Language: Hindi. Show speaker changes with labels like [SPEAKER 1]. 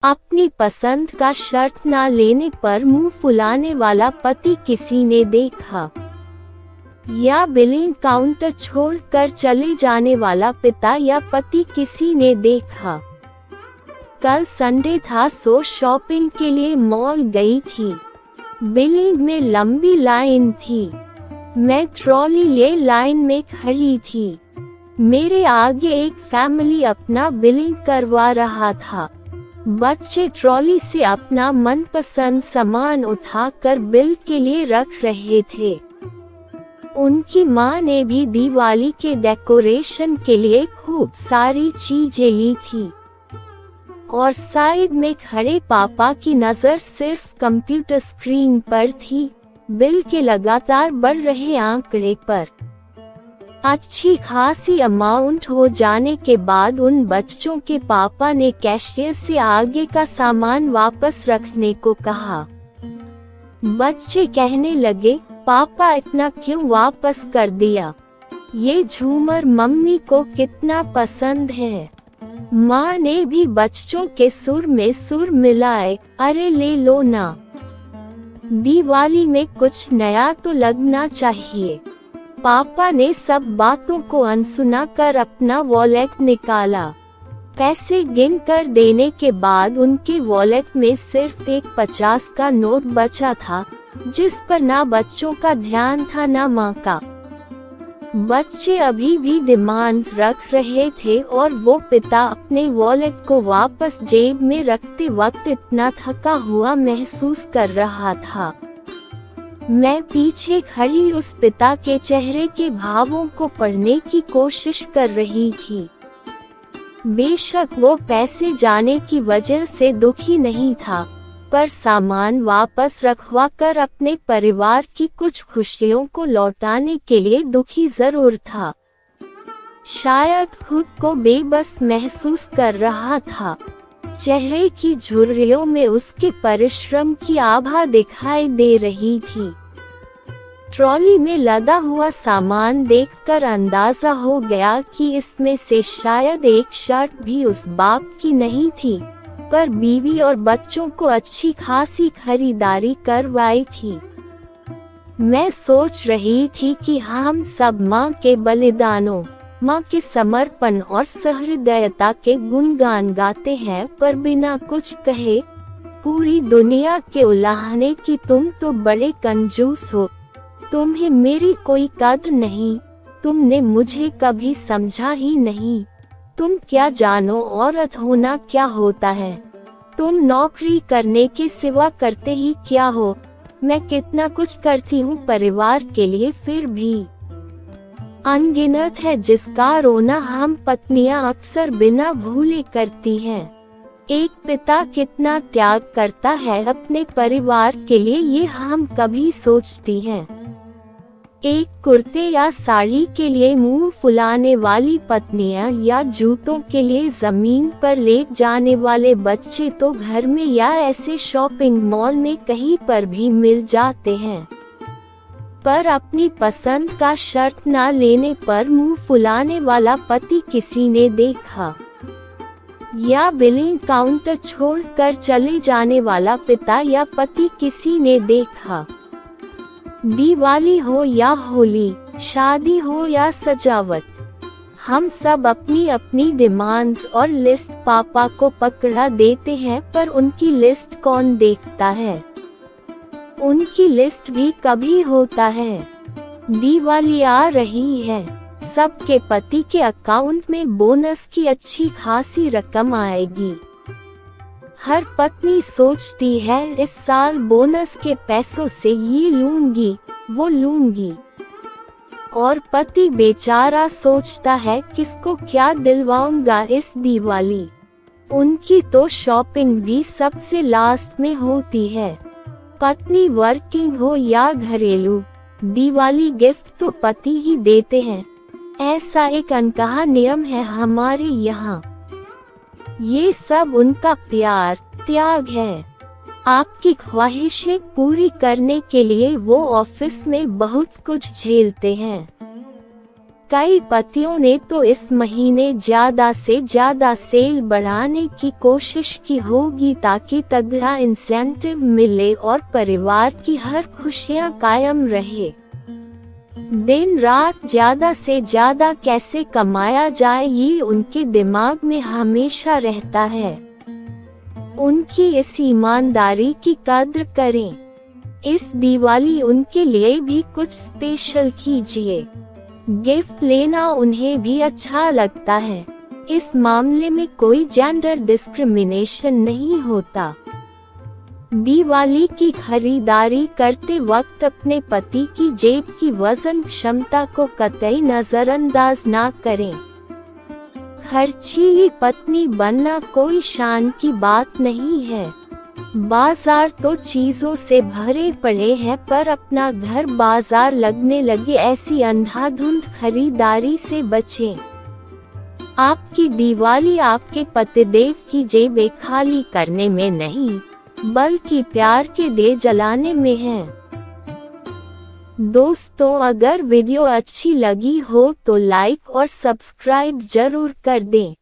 [SPEAKER 1] अपनी पसंद का शर्त ना लेने पर मुंह फुलाने वाला पति किसी ने देखा, या बिलिंग काउंटर छोड़कर चले जाने वाला पिता या पति किसी ने देखा। कल संडे था, सो शॉपिंग के लिए मॉल गई थी। बिलिंग में लंबी लाइन थी। मैं ट्रॉली लिए लाइन में खड़ी थी। मेरे आगे एक फैमिली अपना बिलिंग करवा रहा था। बच्चे ट्रॉली से अपना मनपसंद सामान उठाकर बिल के लिए रख रहे थे। उनकी माँ ने भी दिवाली के डेकोरेशन के लिए खूब सारी चीजें ली थी और साइड में खड़े पापा की नजर सिर्फ कंप्यूटर स्क्रीन पर थी, बिल के लगातार बढ़ रहे आंकड़े पर। अच्छी खासी अमाउंट हो जाने के बाद उन बच्चों के पापा ने कैशियर से आगे का सामान वापस रखने को कहा। बच्चे कहने लगे, पापा इतना क्यों वापस कर दिया? ये झूमर मम्मी को कितना पसंद है। माँ ने भी बच्चों के सुर में सुर मिलाए, अरे ले लो ना, दिवाली में कुछ नया तो लगना चाहिए। पापा ने सब बातों को अनसुना कर अपना वॉलेट निकाला। पैसे गिन कर देने के बाद उनके वॉलेट में सिर्फ एक 50 का नोट बचा था, जिस पर ना बच्चों का ध्यान था ना माँ का। बच्चे अभी भी डिमांड्स रख रहे थे और वो पिता अपने वॉलेट को वापस जेब में रखते वक्त इतना थका हुआ महसूस कर रहा था। मैं पीछे खड़ी उस पिता के चेहरे के भावों को पढ़ने की कोशिश कर रही थी। बेशक वो पैसे जाने की वजह से दुखी नहीं था, पर सामान वापस रखवा कर अपने परिवार की कुछ खुशियों को लौटाने के लिए दुखी जरूर था। शायद खुद को बेबस महसूस कर रहा था। चेहरे की झुर्रियों में उसके परिश्रम की आभा दिखाई दे रही थी। ट्रॉली में लदा हुआ सामान देखकर अंदाजा हो गया कि इसमें से शायद एक शर्ट भी उस बाप की नहीं थी, पर बीवी और बच्चों को अच्छी खासी खरीदारी करवाई थी। मैं सोच रही थी कि हम सब माँ के बलिदानों, माँ के समर्पण और सहृदयता के गुणगान गाते हैं, पर बिना कुछ कहे पूरी दुनिया के उलाहने की तुम तो बड़े कंजूस हो, तुम्हें मेरी कोई कद्र नहीं, तुमने मुझे कभी समझा ही नहीं, तुम क्या जानो औरत होना क्या होता है, तुम नौकरी करने के सिवा करते ही क्या हो। मैं कितना कुछ करती हूँ परिवार के लिए, फिर भी अनगिनत है जिसका रोना हम पत्नियां अक्सर बिना भूले करती हैं। एक पिता कितना त्याग करता है अपने परिवार के लिए, ये हम कभी सोचती हैं। एक कुर्ते या साड़ी के लिए मुंह फुलाने वाली पत्नियां या जूतों के लिए जमीन पर लेट जाने वाले बच्चे तो घर में या ऐसे शॉपिंग मॉल में कहीं पर भी मिल जाते हैं, पर अपनी पसंद का शर्त ना लेने पर मुंह फुलाने वाला पति किसी ने देखा, या बिलिंग काउंटर छोड़कर चले जाने वाला पिता या पति किसी ने देखा। दिवाली हो या होली, शादी हो या सजावट, हम सब अपनी अपनी डिमांड्स और लिस्ट पापा को पकड़ा देते हैं, पर उनकी लिस्ट कौन देखता है? उनकी लिस्ट भी कभी होता है। दिवाली आ रही है, सबके पति के अकाउंट में बोनस की अच्छी खासी रकम आएगी। हर पत्नी सोचती है, इस साल बोनस के पैसों से ये लूंगी वो लूंगी, और पति बेचारा सोचता है किसको क्या दिलवाऊंगा इस दिवाली। उनकी तो शॉपिंग भी सबसे लास्ट में होती है। पत्नी वर्किंग हो या घरेलू, दिवाली गिफ्ट तो पति ही देते हैं, ऐसा एक अनकहा नियम है हमारे यहाँ। ये सब उनका प्यार त्याग है। आपकी ख्वाहिशें पूरी करने के लिए वो ऑफिस में बहुत कुछ झेलते हैं। कई पतियों ने तो इस महीने ज्यादा से ज्यादा सेल बढ़ाने की कोशिश की होगी ताकि तगड़ा इंसेंटिव मिले और परिवार की हर खुशियां कायम रहे। दिन रात ज्यादा से ज्यादा कैसे कमाया जाए ये उनके दिमाग में हमेशा रहता है। उनकी इस ईमानदारी की कद्र करें। इस दिवाली उनके लिए भी कुछ स्पेशल कीजिए। गिफ्ट लेना उन्हें भी अच्छा लगता है। इस मामले में कोई जेंडर डिस्क्रिमिनेशन नहीं होता। दिवाली की खरीदारी करते वक्त अपने पति की जेब की वजन क्षमता को कतई नजरअंदाज ना करें। खर्चीली पत्नी बनना कोई शान की बात नहीं है। बाजार तो चीजों से भरे पड़े हैं, पर अपना घर बाजार लगने लगे ऐसी अंधाधुंध खरीदारी से बचें। आपकी दिवाली आपके पतिदेव की जेबें खाली करने में नहीं, बल्कि प्यार के दिए जलाने में है। दोस्तों, अगर वीडियो अच्छी लगी हो तो लाइक और सब्सक्राइब जरूर कर दें।